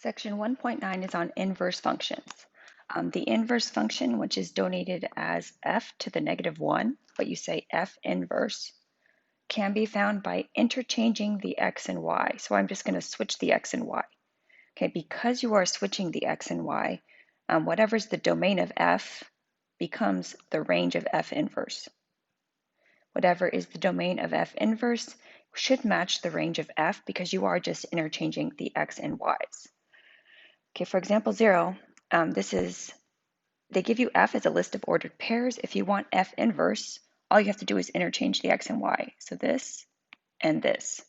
Section 1.9 is on inverse functions. The inverse function, which is denoted as f to the negative 1, but you say f inverse, can be found by interchanging the x and y. So I'm just going to switch the x and y. Okay, because you are switching the x and y, whatever's the domain of f becomes the range of f inverse. Whatever is the domain of f inverse should match the range of f because you are just interchanging the x and y's. Okay, for example 0, they give you f as a list of ordered pairs. If you want f inverse, all you have to do is interchange the x and y. So this and this.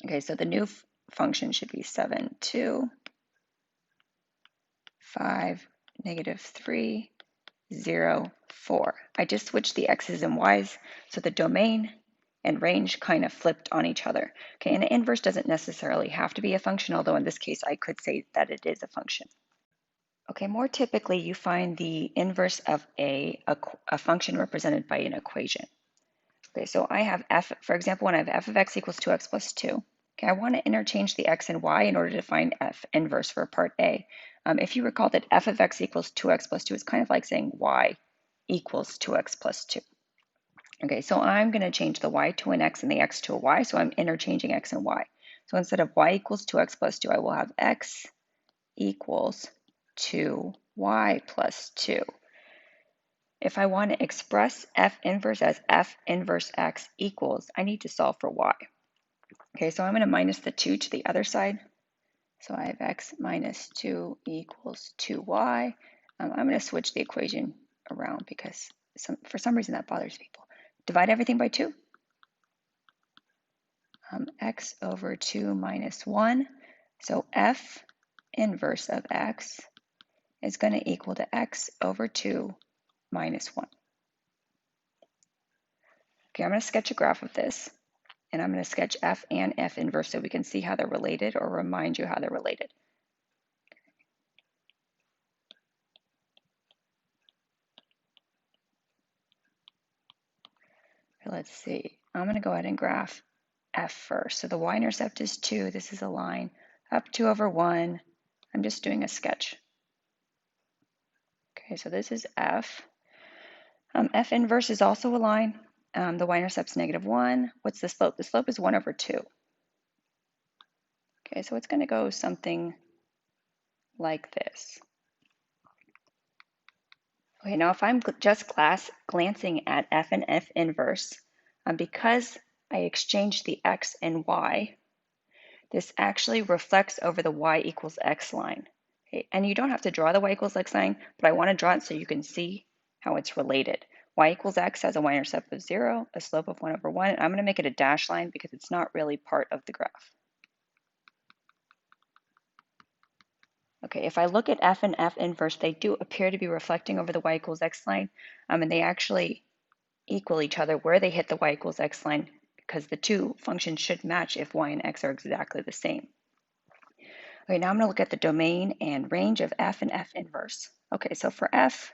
Okay, so the new function should be 7, 2, 5, negative 3, 0, 4. I just switched the x's and y's, so the domain and range kind of flipped on each other. Okay, and an inverse doesn't necessarily have to be a function, although in this case I could say that it is a function. Okay, more typically you find the inverse of a function represented by an equation. Okay, so I have f, for example, when I have f of x equals 2x plus 2, okay, I want to interchange the x and y in order to find f inverse for part A. If you recall that f of x equals 2x plus 2 is kind of like saying y equals 2x plus 2. Okay, so I'm going to change the y to an x and the x to a y, so I'm interchanging x and y. So instead of y equals 2x plus 2, I will have x equals 2y plus 2. If I want to express f inverse as f inverse x equals, I need to solve for y. Okay, so I'm going to minus the 2 to the other side. So I have x minus 2 equals 2y. I'm going to switch the equation around because for some reason that bothers people. Divide everything by 2. X over 2 minus 1. So f inverse of x is going to equal to x over 2 minus 1. Okay, I'm going to sketch a graph of this, and I'm going to sketch f and f inverse so we can see how they're related or remind you how they're related. Let's see. I'm going to go ahead and graph f first. So the y-intercept is 2. This is a line. Up 2 over 1. I'm just doing a sketch. Okay, so this is f. F inverse is also a line. The y-intercept's negative 1. What's the slope? The slope is 1 over 2. Okay, so it's going to go something like this. Okay, now if I'm just glancing at f and f inverse, because I exchanged the x and y, this actually reflects over the y equals x line. Okay, and you don't have to draw the y equals x line, but I want to draw it so you can see how it's related. Y equals x has a y-intercept of 0, a slope of 1 over 1. And I'm going to make it a dashed line because it's not really part of the graph. Okay, if I look at f and f inverse, they do appear to be reflecting over the y equals x line, and they actually equal each other where they hit the y equals x line because the two functions should match if y and x are exactly the same. Okay, now I'm going to look at the domain and range of f and f inverse. Okay, so for f,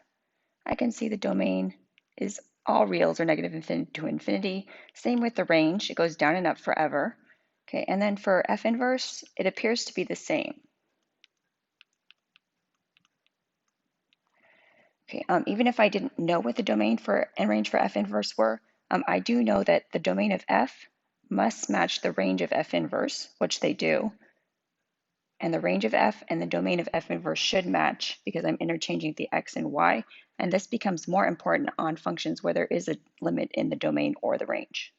I can see the domain is all reals or negative infinity to infinity. Same with the range, it goes down and up forever. Okay, and then for f inverse, it appears to be the same. Okay, even if I didn't know what the domain for and range for f inverse were, I do know that the domain of f must match the range of f inverse, which they do. And the range of f and the domain of f inverse should match because I'm interchanging the x and y. And this becomes more important on functions where there is a limit in the domain or the range.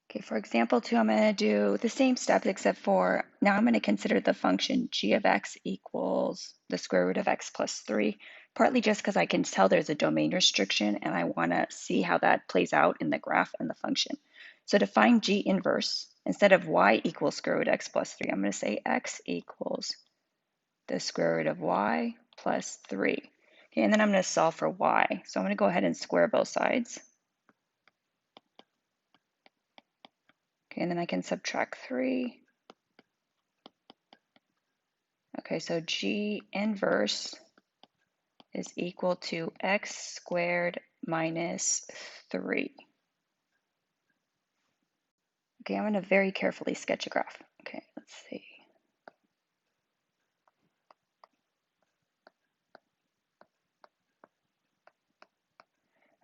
Okay, for example 2, I'm going to do the same steps except for now I'm going to consider the function g of x equals the square root of x plus 3, partly just because I can tell there's a domain restriction and I want to see how that plays out in the graph and the function. So to find g inverse, instead of y equals square root of x plus 3, I'm going to say x equals the square root of y plus 3. Okay, and then I'm going to solve for y. So I'm going to go ahead and square both sides. Okay, and then I can subtract 3. Okay, so g inverse is equal to x squared minus 3. Okay, I'm going to very carefully sketch a graph. Okay, let's see.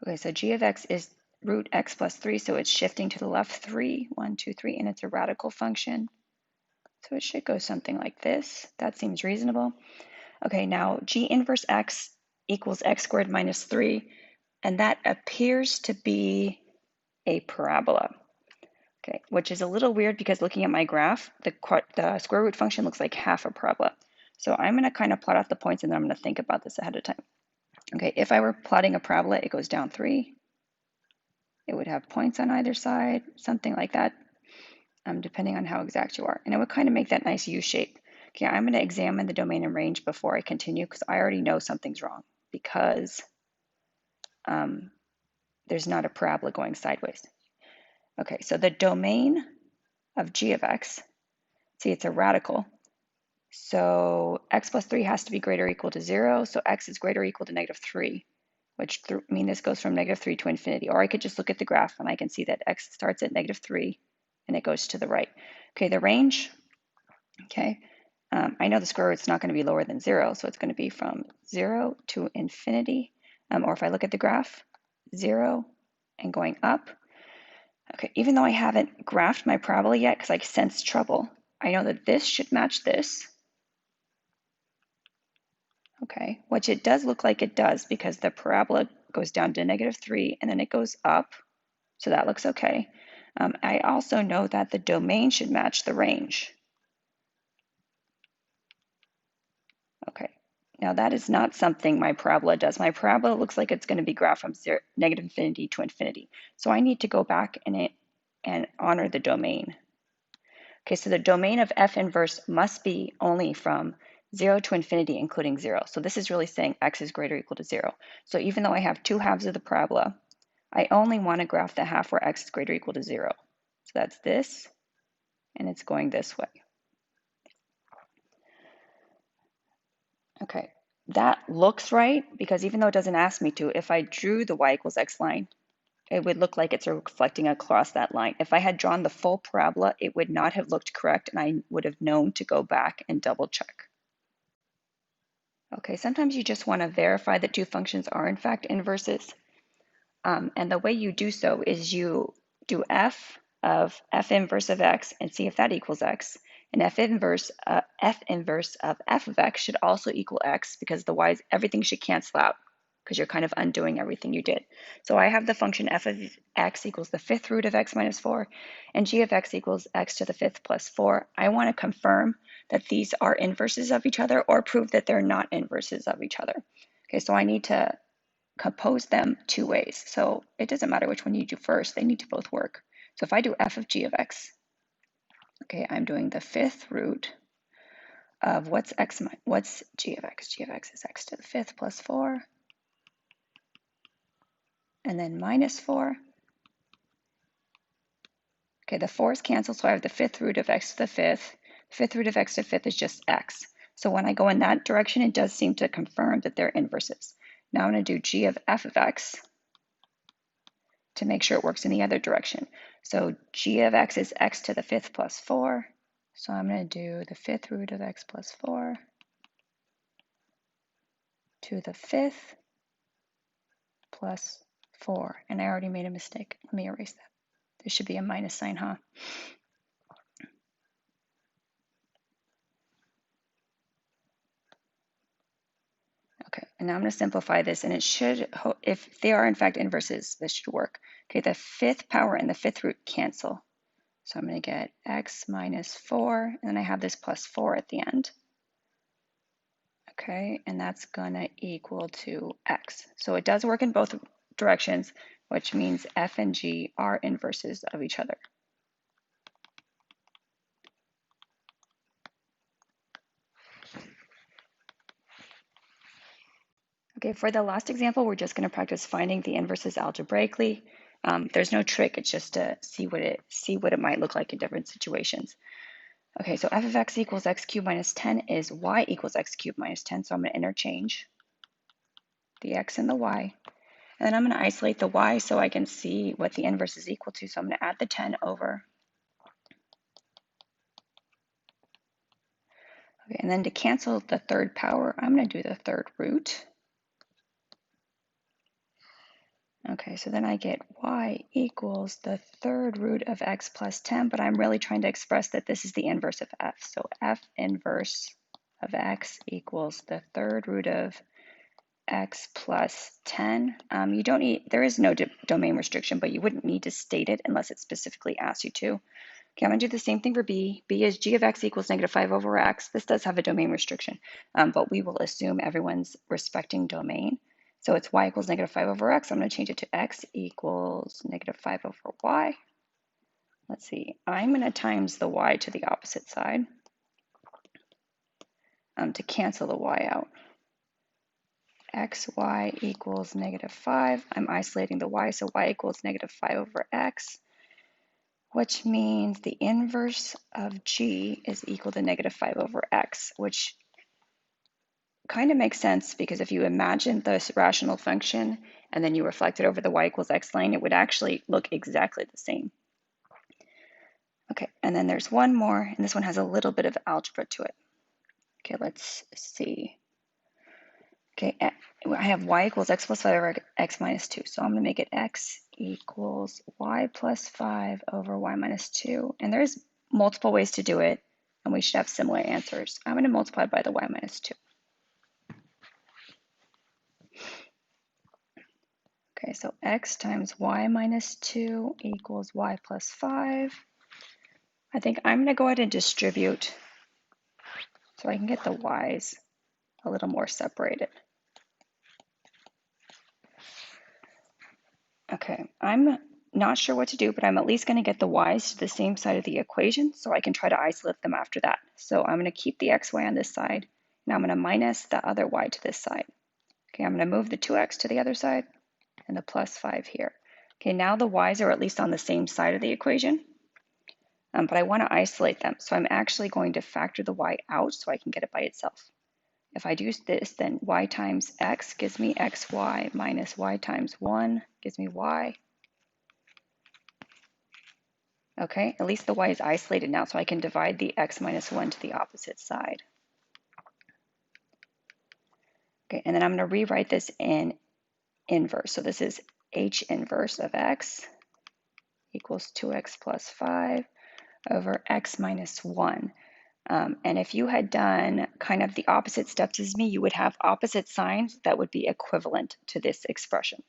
Okay, so g of x is root x plus 3, so it's shifting to the left 3, 1, 2, 3, and it's a radical function. So it should go something like this. That seems reasonable. Okay, now g inverse x equals x squared minus 3, and that appears to be a parabola. Okay, which is a little weird because looking at my graph, the square root function looks like half a parabola. So I'm going to kind of plot out the points and then I'm going to think about this ahead of time. Okay, if I were plotting a parabola, it goes down 3. It would have points on either side, something like that, depending on how exact you are. And it would kind of make that nice U shape. Okay, I'm going to examine the domain and range before I continue because I already know something's wrong because there's not a parabola going sideways. Okay, so the domain of g of x, see it's a radical. So x plus 3 has to be greater or equal to 0. So x is greater or equal to negative 3, which mean this goes from negative 3 to infinity. Or I could just look at the graph and I can see that x starts at negative 3 and it goes to the right. Okay, the range, okay, I know the square root's not going to be lower than 0, so it's going to be from 0 to infinity. Or if I look at the graph, 0 and going up. Okay, even though I haven't graphed my parabola yet because I sense trouble, I know that this should match this. Okay, which it does look like it does because the parabola goes down to negative 3 and then it goes up. So that looks okay. I also know that the domain should match the range. Okay, now that is not something my parabola does. My parabola looks like it's going to be graphed from negative infinity to infinity. So I need to go back and honor the domain. Okay, so the domain of f inverse must be only from 0 to infinity, including 0. So this is really saying x is greater or equal to 0. So even though I have two halves of the parabola, I only want to graph the half where x is greater or equal to 0. So that's this, and it's going this way. Okay, that looks right because even though it doesn't ask me to, if I drew the y equals x line, it would look like it's reflecting across that line. If I had drawn the full parabola, it would not have looked correct and I would have known to go back and double check. Okay, sometimes you just want to verify that two functions are in fact inverses. And the way you do so is you do f of f inverse of x and see if that equals x. And f inverse of f of x should also equal x because the y's, everything should cancel out because you're kind of undoing everything you did. So I have the function f of x equals the fifth root of x minus 4 and g of x equals x to the fifth plus 4. I want to confirm that these are inverses of each other or prove that they're not inverses of each other. Okay, so I need to compose them two ways. So it doesn't matter which one you do first, they need to both work. So if I do f of g of x, okay, I'm doing the fifth root of what's g of x? G of x is x to the fifth plus 4, and then minus 4. Okay, the 4's cancel, so I have the fifth root of x to the fifth. Fifth root of x to the fifth is just x. So when I go in that direction, it does seem to confirm that they're inverses. Now I'm going to do g of f of x to make sure it works in the other direction. So g of x is x to the fifth plus 4. So I'm going to do the fifth root of x plus 4 to the fifth plus 4. And I already made a mistake. Let me erase that. There should be a minus sign, huh? Okay, and now I'm going to simplify this, and it should, if they are in fact inverses, this should work. Okay, the fifth power and the fifth root cancel. So I'm going to get x minus 4, and then I have this plus 4 at the end. Okay, and that's going to equal to x. So it does work in both directions, which means f and g are inverses of each other. Okay, for the last example, we're just going to practice finding the inverses algebraically. There's no trick, it's just to see what it might look like in different situations. Okay, so f of x equals x cubed minus 10 is y equals x cubed minus 10, so I'm going to interchange the x and the y. And then I'm going to isolate the y so I can see what the inverse is equal to, so I'm going to add the 10 over. Okay, and then to cancel the third power, I'm going to do the third root. Okay, so then I get y equals the third root of x plus 10, but I'm really trying to express that this is the inverse of f. So f inverse of x equals the third root of x plus 10. You don't need, there is no domain restriction, but you wouldn't need to state it unless it specifically asks you to. Okay, I'm going to do the same thing for b. b is g of x equals negative 5 over x. This does have a domain restriction, but we will assume everyone's respecting domain. So it's y equals negative 5 over x. I'm going to change it to x equals negative 5 over y. Let's see. I'm going to times the y to the opposite side to cancel the y out. xy equals negative 5. I'm isolating the y, so y equals negative 5 over x, which means the inverse of g is equal to negative 5 over x, which kind of makes sense because if you imagine this rational function and then you reflect it over the y equals x line, it would actually look exactly the same. Okay, and then there's one more, and this one has a little bit of algebra to it. Okay, let's see. Okay, I have y equals x plus 5 over x minus 2. So I'm going to make it x equals y plus 5 over y minus 2. And there's multiple ways to do it, and we should have similar answers. I'm going to multiply by the y minus 2. Okay, so x times y minus 2 equals y plus 5. I think I'm going to go ahead and distribute so I can get the y's a little more separated. Okay, I'm not sure what to do, but I'm at least going to get the y's to the same side of the equation so I can try to isolate them after that. So I'm going to keep the xy on this side, and I'm going to minus the other y to this side. Okay, I'm going to move the 2x to the other side and the plus 5 here. Okay, now the y's are at least on the same side of the equation, but I want to isolate them. So I'm actually going to factor the y out so I can get it by itself. If I do this, then y times x gives me xy minus y times 1 gives me y. Okay, at least the y is isolated now, so I can divide the x minus 1 to the opposite side. Okay, and then I'm going to rewrite this in inverse. So this is h inverse of x equals 2x plus 5 over x minus 1. And if you had done kind of the opposite steps as me, you would have opposite signs that would be equivalent to this expression.